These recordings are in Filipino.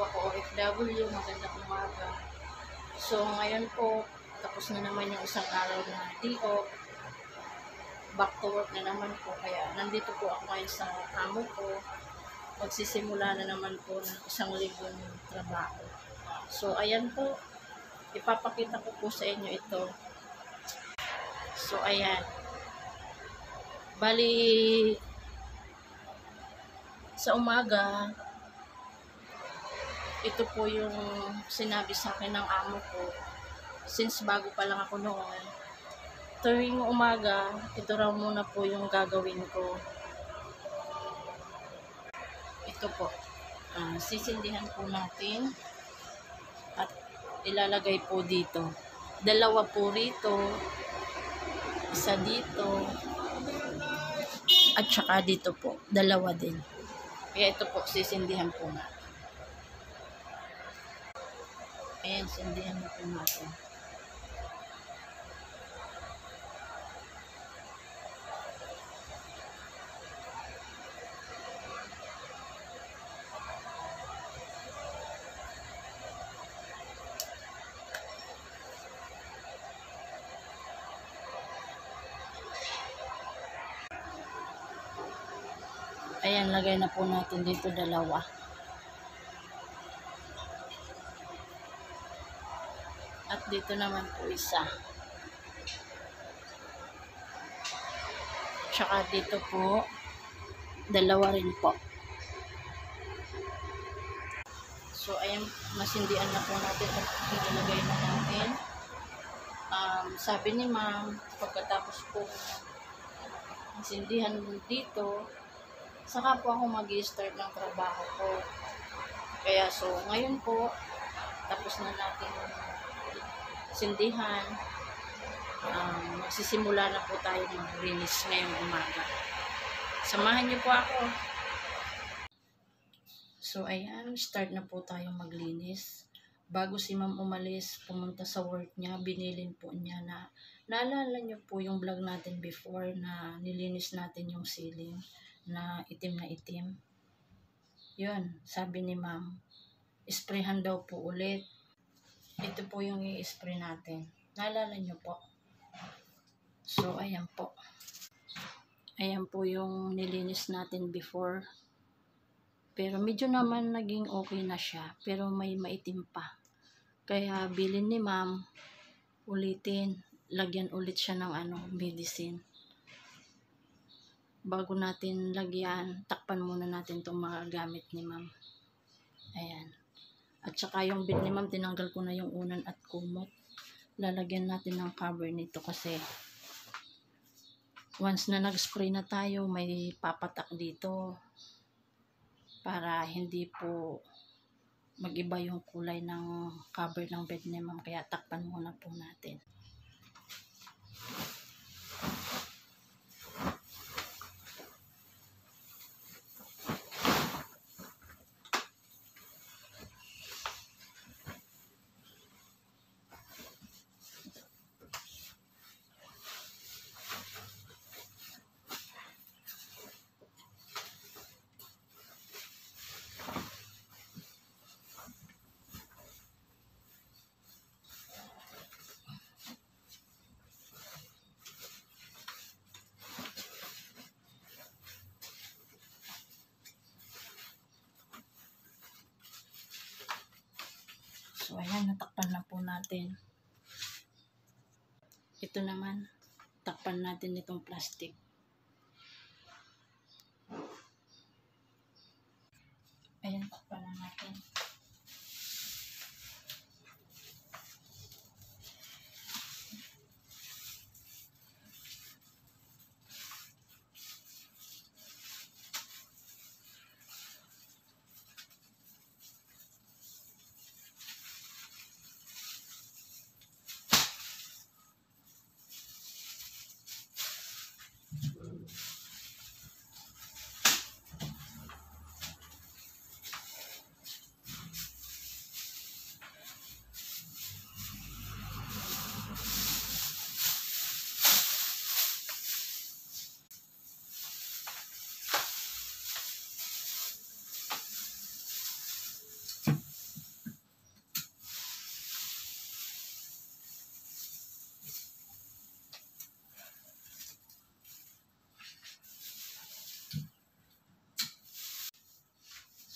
po ako OFW, magandang umaga. So ngayon po, tapos na naman yung isang araw na D.O. Back to work na naman po. Kaya nandito po ako ngayon sa amo ko. Magsisimula na naman po ng isang linggong trabaho. So ayan po, ipapakita ko po sa inyo ito. So ayan. Bali, sa umaga, ito po yung sinabi sa akin ng amo ko. Since bago pa lang ako noon, tuwing umaga, ito raw muna po yung gagawin ko. Ito po, sisindihan po natin at ilalagay po dito. Dalawa po rito, isa dito, at saka dito po, dalawa din. Kaya ito po, sisindihan po natin. Ayan, sindihan na po natin. Ayan, lagay na po natin dito dalawa. At dito naman po isa. Tsaka dito po, dalawa rin po. So, ayan, masindihan na po natin at ilalagay na natin. Sabi ni ma'am, pagkatapos po masindihan dito, saka po ako mag-i-start ng trabaho ko. Kaya so, ngayon po, tapos na natin sindihan. Magsisimula na po tayo maglinis ngayong umaga. Samahan niyo po ako. So, ayan, start na po tayo maglinis. Bago si ma'am umalis, pumunta sa work niya, binilin po niya na, naalala niyo po yung vlog natin before na nilinis natin yung ceiling na itim na itim. Yun, sabi ni ma'am, sprayhan daw po ulit. Ito po yung i-spray natin. Naalala niyo po. So, ayan po. Ayan po yung nilinis natin before. Pero medyo naman naging okay na siya. Pero may maitim pa. Kaya bilin ni ma'am, ulitin. Lagyan ulit siya ng medicine. Bago natin lagyan, takpan muna natin itong mga gamit ni ma'am. Ayan. At saka yung bed ni ma'am, tinanggal ko na yung unan at kumot. Lalagyan natin ng cover nito kasi once na nag-spray na tayo, may papatak dito para hindi po mag-iba yung kulay ng cover ng bed ni ma'am. Kaya takpan muna po natin. So, ayan, natakpan na po natin. Ito naman, takpan natin itong plastic. Ayan, takpan na natin.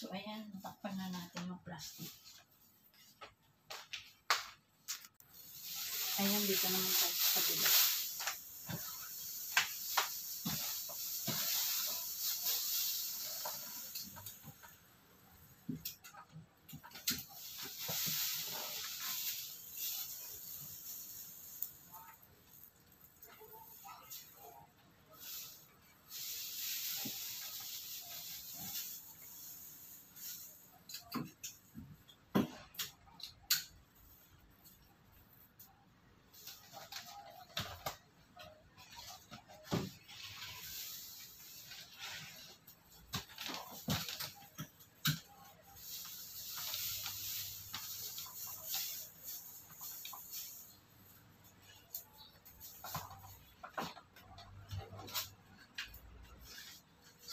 So, ayan, natakpan na natin yung plastic. Ayan, dito naman tayo sa kabila.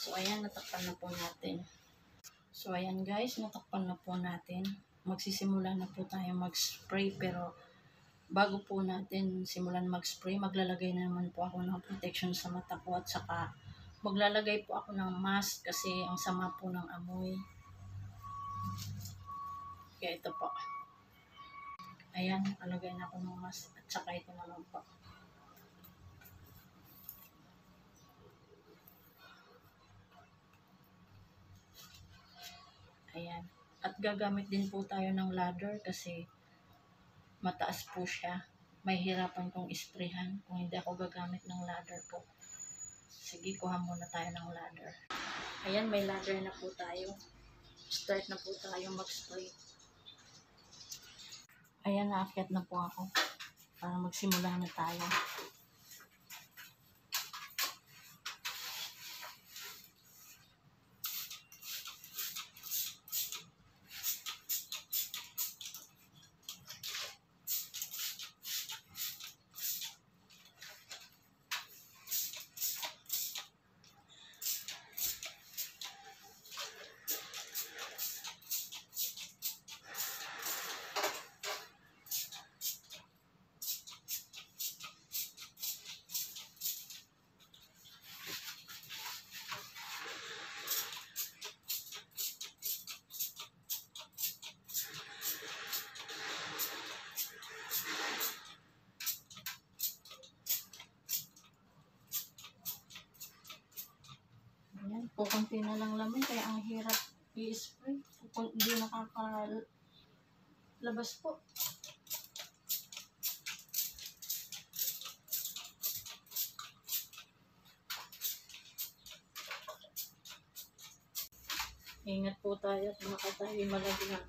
So, ayan, natakpan na po natin. So, ayan guys, natakpan na po natin. Magsisimula na po tayo mag-spray, pero bago po natin simulan mag-spray, maglalagay na naman po ako ng protection sa mata ko at saka maglalagay po ako ng mask kasi ang sama po ng amoy. Kaya ito po. Ayan, nakalagay na ako ng mask at saka ito naman po. Ayan. At gagamit din po tayo ng ladder kasi mataas po siya. May hirapan kong isprayhan kung hindi ako gagamit ng ladder po. Sige, kuha muna tayo ng ladder. Ayan, may ladder na po tayo. Start na po tayo mag-spray. Ayan, naakyat na po ako para magsimula na tayo. Ayan, kukunti na lang laman kaya ang hirap i-spray. Hindi nakakalabas po. Ingat po tayo at baka tayo malagyan.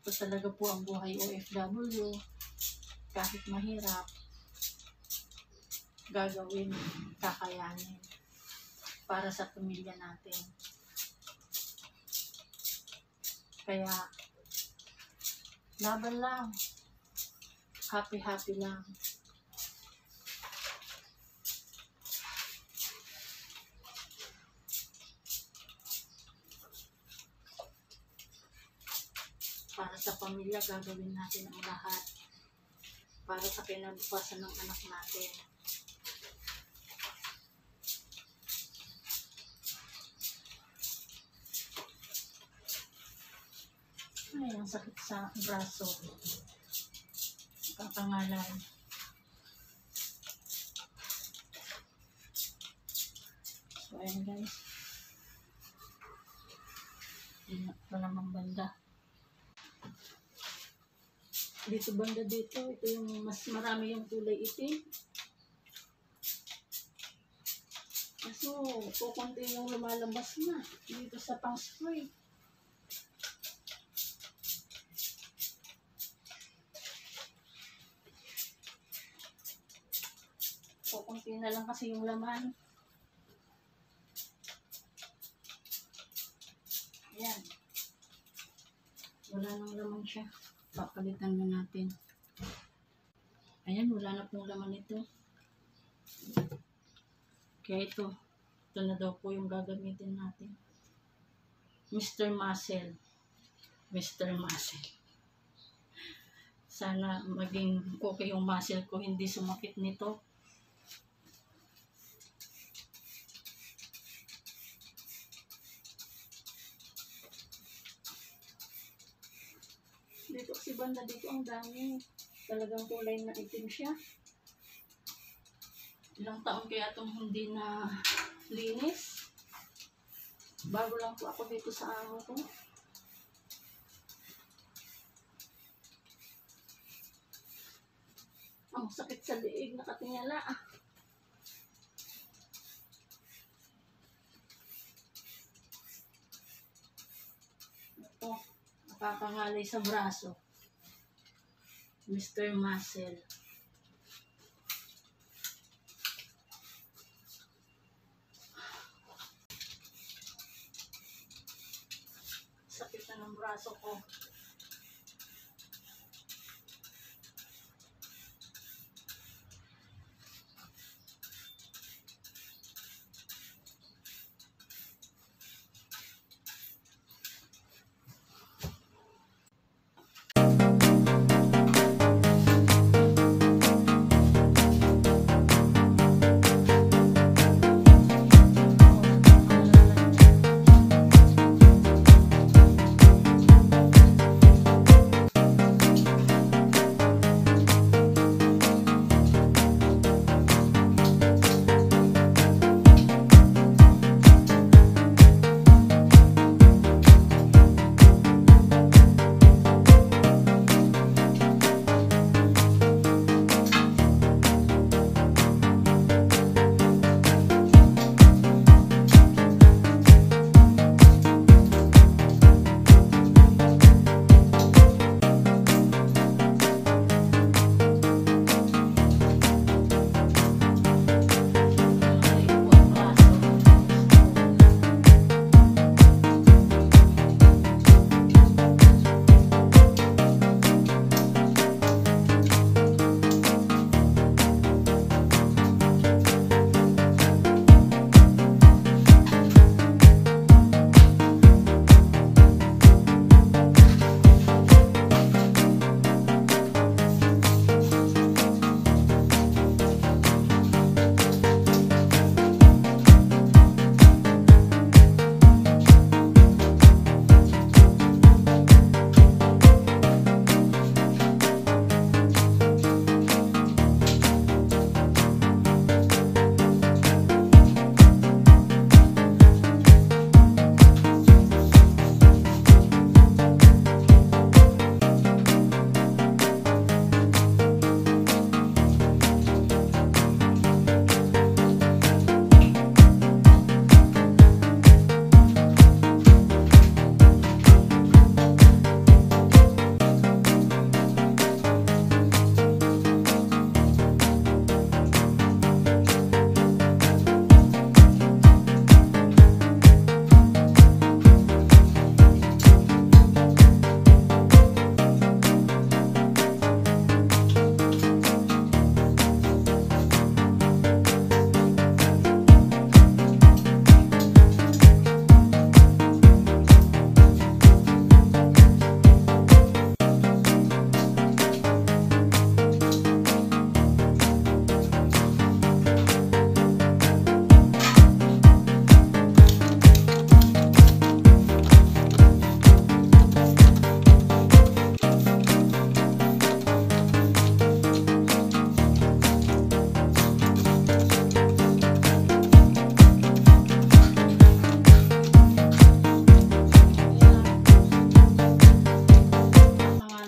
Ito talaga po ang buhay OFW. Kahit mahirap, gagawin, kakayanin para sa pamilya natin. Kaya, laban lang. Happy lang. Para sa pamilya, gagawin natin ang lahat. Para sa kinabukasan ng anak natin. Ay, ang sakit sa braso. Kakangalan. So, ayan guys. Ito namang banda. Dito banda dito, ito yung mas marami yung kulay itim. Kaso, kukunti yung lumalabas na dito sa pang-spray. Kukunti na lang kasi yung laman. Ayan. Wala nang laman siya. Papalitan na natin. Ayan, wala na pong laman ito. Kaya ito na daw po yung gagamitin natin. Mr. Muscle. Mr. Muscle. Sana maging okay yung muscle ko, hindi sumakit nito. Dito kasi banda dito ang dami. Talagang kulay na itim siya. Ilang taon kaya itong hindi na linis. Bago lang po ako dito sa amo ko. Ang sakit sa liig, nakatingala. Ito, nakakangalay sa braso. Mr. Muscle. Sakit na ng braso ko.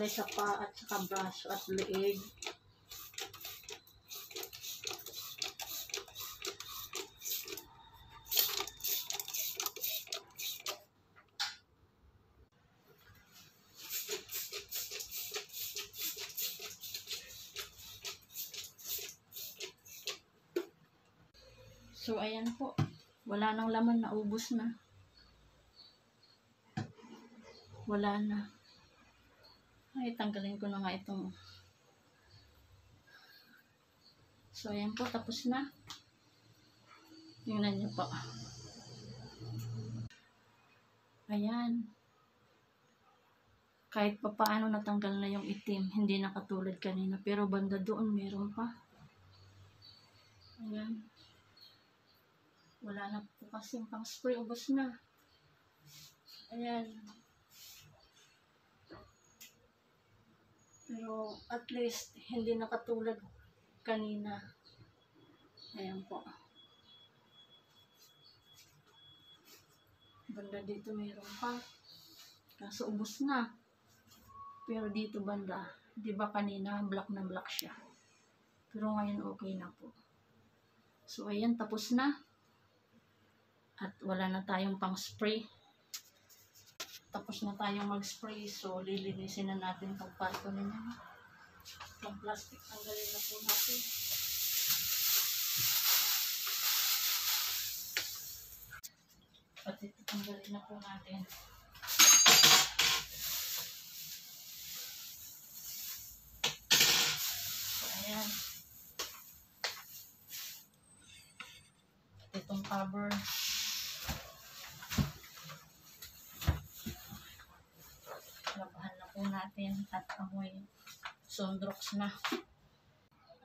Sa paa at saka braso at leeg. So ayan po, wala nang laman, naubos na. Wala na. Ay, tanggalin ko na nga itong. So ayan po, tapos na. Tingnan niyo po. Ayan. Kahit pa paano natanggal na yung itim, hindi na katulad kanina. Pero banda doon, meron pa. Ayan. Wala na po kasi pang spray, ubos na. Ayan. Pero at least, hindi na katulad kanina. Ayan po. Banda dito meron pa. Kaso ubos na. Pero dito banda, di ba kanina black na black siya. Pero ngayon okay na po. So ayan, tapos na. At wala na tayong pang spray. Tapos na tayong mag-spray. So lilinisin na natin itong parto ninyo. Itong plastic, tanggalin na po natin. Pati ito tanggalin na po natin. So ayan. Itong cover. Labahan na po natin at amoy Sondrox na.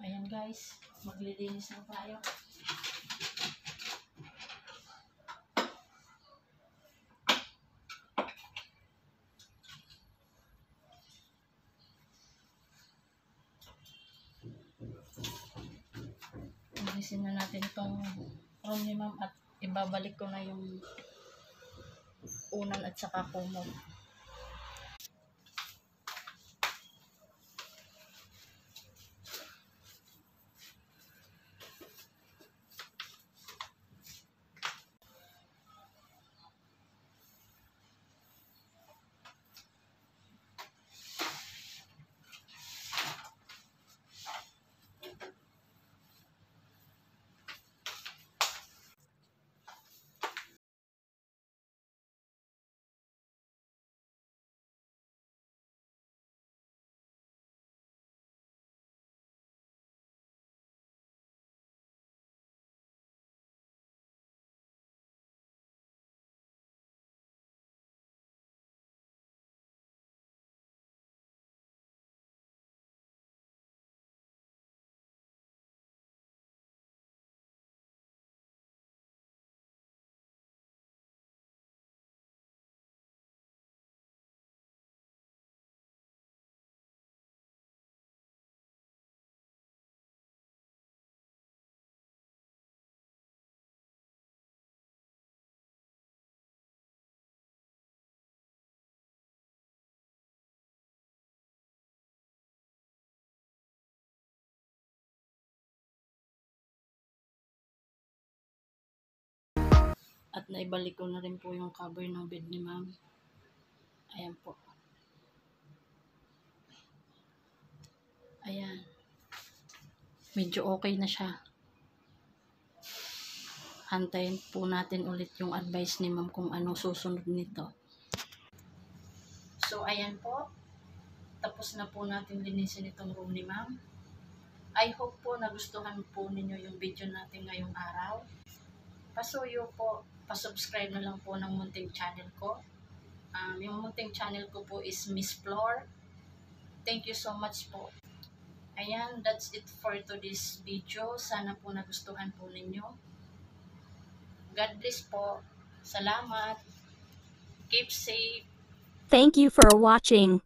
Ayan guys, maglilinis na tayo. Linisin na natin itong room ni ma'am at ibabalik ko na yung unan at saka kumot. At naibalik ko na rin po yung cover ng bed ni ma'am. Ayan po. Ayan. Medyo okay na siya. Antayin po natin ulit yung advice ni ma'am kung anong susunod nito. So ayan po. Tapos na po natin linisin itong room ni ma'am. I hope po nagustuhan po ninyo yung video natin ngayong araw. Pasuyo po, pasubscribe na lang po ng munting channel ko. Yung munting channel ko po is Miss Flor. Thank you so much po. Ayan, that's it for today's video. Sana po nagustuhan po ninyo. God bless po. Salamat. Keep safe. Thank you for watching.